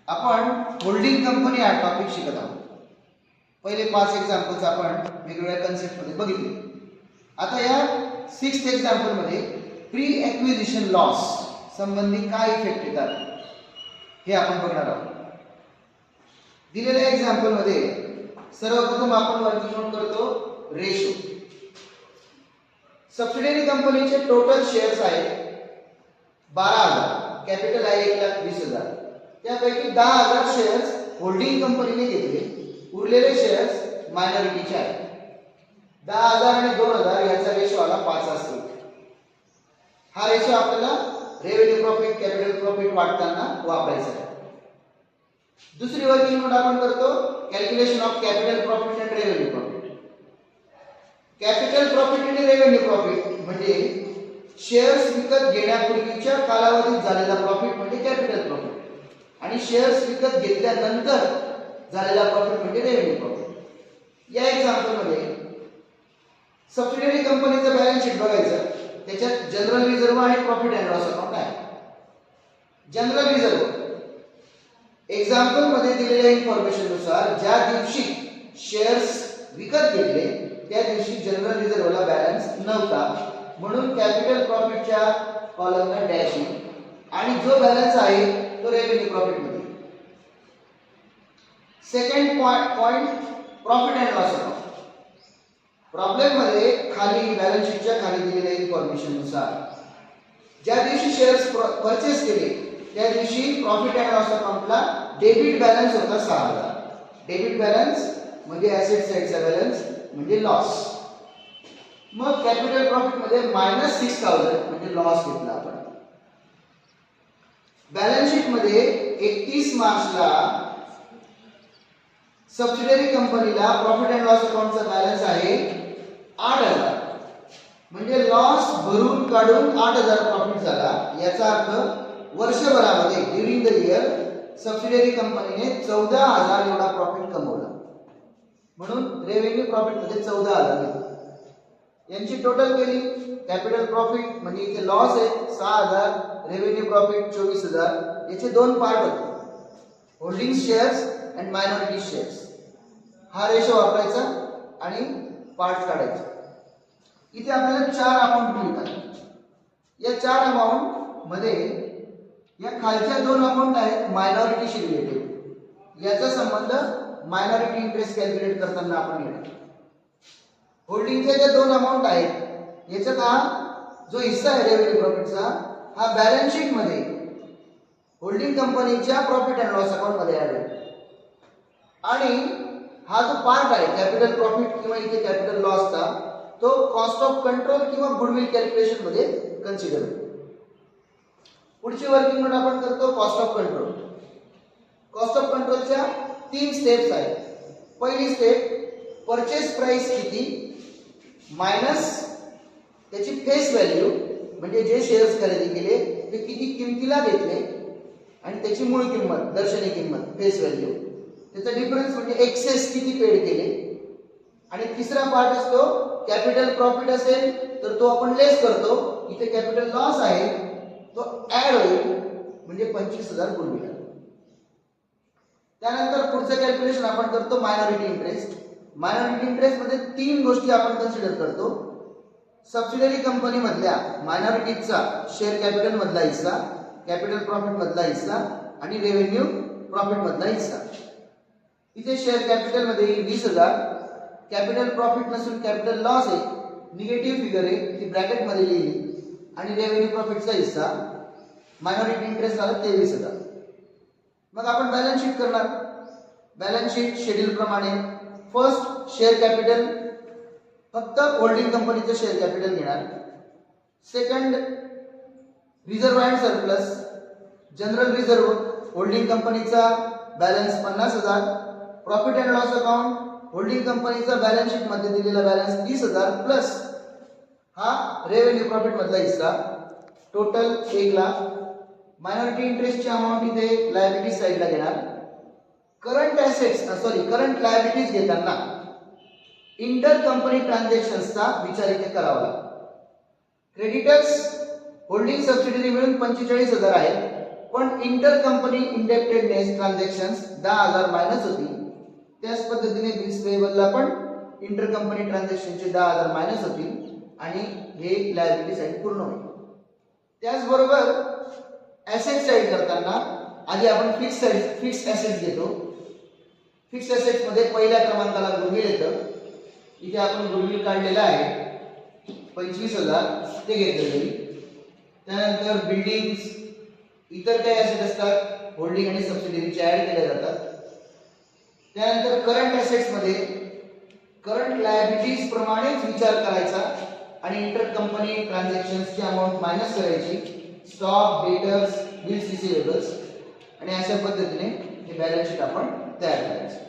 आपण holding company हा topic शिकत आहोत. पहिले 5 एक्झाम्पल्स आपण वेगवेगळ्या कन्सेप्ट मध्ये बघितले. आता या 6th एक्झाम्पल मध्ये प्री ॲक्विजिशन लॉस संबंधी काय इफेक्ट येतात हे आपण बघणार आहोत. दिलेल्या एक्झाम्पल मध्ये सर्वप्रथम आपण वर्किंग नोट करतो रेशो. सबसिडियरी कंपनीचे टोटल शेअर्स आहेत 12,000, कॅपिटल आहे 1,20,000. त्यापैकी 10,000 शेअर्स होल्डिंग कंपनीने घेतले, उरलेले शेअर्स मायनॉरिटीचे आहेत. 10,000 आणि 2,000 याचा रेशो आला 5 असतो. हा रेशो आपल्याला रेव्हेन्यू प्रॉफिट कॅपिटल प्रॉफिट वाटताना वापरायचा आहे. दुसरी वर्किंग नोट आपण करतो calculation of capital profit and revenue profit. Capital profit आणि रेव्हेन्यू प्रॉफिट म्हणजे शेअर्स विकत घेण्यापूर्वीच्या कालावधीत झालेला प्रॉफिट म्हणजे कॅपिटल प्रॉफिट आणि शेअर्स विकत घेतल्यानंतर झालेला प्रॉफिट म्हणजे रेव्हेन्यू प्रॉफिट. या एक्झाम्पल मध्ये सबसिडियरी कंपनीचं बॅलन्स शीट बघायचं. त्याच्यात जनरल रिझर्व्ह आणि प्रॉफिट अँड लॉस अकाउंट आहे. जनरल रिझर्व्ह एक्झाम्पल मध्ये दिलेल्या इन्फॉर्मेशन नुसार ज्या दिवशी शेअर्स विकत घेतले त्या दिवशी जनरल रिझर्व्हला बॅलन्स नव्हता, म्हणून कॅपिटल प्रॉफिटच्या कॉलमला डॅश येईल आणि जो बॅलन्स आहे तो रेव्हेन्यू प्रॉफिट मध्ये. Second point profit and loss account. Problem मध्ये खाली बॅलन्स शीटच्या खाली दिलेल्या इन्फॉर्मेशन नुसार ज्या दिवशी शेअर्स परचेस केले त्या दिवशी प्रॉफिट अँड लॉस अकाउंटला डेबिट बॅलन्स होता 6,000. डेबिट बॅलन्स म्हणजे ऍसेट साइडचा बॅलन्स म्हणजे लॉस. मग कॅपिटल प्रॉफिट मध्ये -6,000 म्हणजे लॉस घेतला आपण. बॅलन्स शीट मध्ये 31 मार्चला सबसिडियरी कंपनीला प्रॉफिट अँड लॉस अकाउंटचा बॅलन्स आहे 8,000 म्हणजे लॉस भरून काढून 8,000 प्रॉफिट झाला. याचा अर्थ वर्षभरामध्ये ड्यूरिंग द इयर सबसिडियरी कंपनीने 14,000 एवढा प्रॉफिट कमवला, म्हणून रेव्हेन्यू प्रॉफिट मध्ये 14,000 येतो. यांची टोटल केली कॅपिटल प्रॉफिट म्हणजे इथे लॉस आहे 6,000, रेव्हेन्यू प्रॉफिट 24,000. याचे दोन पार्ट होते holding shares and minority shares. हा रेशो वापरायचा आणि पार्ट काढायचे. इथे आपल्याला 4 अमाउंट मिळतात. या 4 अमाउंट मध्ये या खालच्या 2 अमाउंट आहेत मायनॉरिटीशी रिलेटेड. याचा संबंध मायनॉरिटी इंटरेस्ट कॅल्क्युलेट करताना आपण घेणार. होल्डिंगच्या ज्या 2 अमाउंट आहेत याच्यात हा जो हिस्सा आहे रेव्हेन्यू प्रॉफिटचा हा बॅलन्स शीट मध्ये होल्डिंग कंपनीच्या प्रॉफिट अँड लॉस अकाउंट मध्ये ऍड होईल आणि हा जो पार्ट आहे कॅपिटल प्रॉफिट किंवा इथे कॅपिटल लॉसचा तो कॉस्ट ऑफ कंट्रोल किंवा गुडविल कॅल्क्युलेशन मध्ये कन्सिडर होईल. पुढची वर्किंग नोट आपण करतो cost of control. Cost of कंट्रोलच्या 3 स्टेप्स आहेत. पहिली स्टेप परचेस प्राइस किती मायनस त्याची फेस व्हॅल्यू म्हणजे जे शेअर्स खरेदी केले ते किती किमतीला घेतले आणि त्याची मूळ किंमत दर्शनी किंमत फेस व्हॅल्यू त्याचा डिफरन्स म्हणजे एक्सेस किती पेड केले. आणि तिसरा पार्ट असतो कॅपिटल प्रॉफिट असेल तर तो आपण लेस करतो. इथे कॅपिटल लॉस आहे तो ऍड होईल म्हणजे 25,000 गुडविल. त्यानंतर पुढचं कॅल्क्युलेशन आपण करतो मायनॉरिटी इंटरेस्ट. मायनॉरिटी इंटरेस्ट मध्ये 3 गोष्टी आपण कन्सिडर करतो. सबसिडियरी कंपनी मधल्या मायनॉरिटीचा शेअर कॅपिटल मधला हिस्सा, कॅपिटल प्रॉफिट मधला हिस्सा आणि रेव्हेन्यू प्रॉफिट मधला हिस्सा. इथे शेअर कॅपिटल मध्ये 20,000, कॅपिटल प्रॉफिट नसून कॅपिटल लॉस आहे निगेटिव्ह फिगर आहे ती ब्रॅकेट मध्ये लिहिली आणि रेव्हेन्यू प्रॉफिटचा हिस्सा मायनॉरिटी इंटरेस्ट आला 23,000. मग आपण बॅलन्स शीट करणार. बॅलन्स शीट शेड्यूल प्रमाणे फर्स्ट शेअर कॅपिटल फक्त होल्डिंग कंपनीचं शेअर कॅपिटल घेणार. Second reserve and surplus. General reserve holding कंपनीचा balance 50,000, profit and loss account holding कंपनीचा बॅलन्स शीट मध्ये दिलेला बॅलन्स 30,000 प्लस हा रेव्हेन्यू प्रॉफिट मधला हिस्सा टोटल 1,00,000. मायनॉरिटी इंटरेस्टची अमाउंट इथे लायबिलिटी साइडला घेणार. करंट लायबिलिटीज घेताना इंटर कंपनी ट्रान्झॅक्शन्सचा विचार इथे करावा लागतो. क्रेडिटर्स होल्डिंग सबसिडियरी मिळून 45,000 आहेत. पण इंटर कंपनी इंडेप्टेडनेस ट्रान्झॅक्शन्स 10,000 मायनस होती. त्याच पद्धतीने बिल्स पेएबलला पण इंटर कंपनी ट्रान्झॅक्शनचे 10,000 मायनस होतील आणि हे लायबिलिटी साइड पूर्ण होईल. त्याचबरोबर ऍसेट साइड करताना आधी आपण फिक्स ऍसेट घेतो. फिक्स ऍसेट मध्ये पहिल्या क्रमांकाला गुडविल येतं. इथे आपण गुडविल काढलेला आहे 25,000 ते घेतलेले. त्यानंतर बिल्डिंग्स, इतर काही ऍसेट असतात होल्डिंग आणि सबसिडियरीचे ऍड केले जातात. त्यानंतर करंट ऍसेट्स मध्ये करंट लायबिलिटीज प्रमाणेच विचार करायचा आणि इंटर कंपनी ट्रान्झॅक्शन्सची अमाउंट मायनस करायची. स्टॉक, डेटर्स, बिल्स रिसिवेबल्स आणि अशा पद्धतीने हे बॅलन्स शीट आपण तयार करायचं.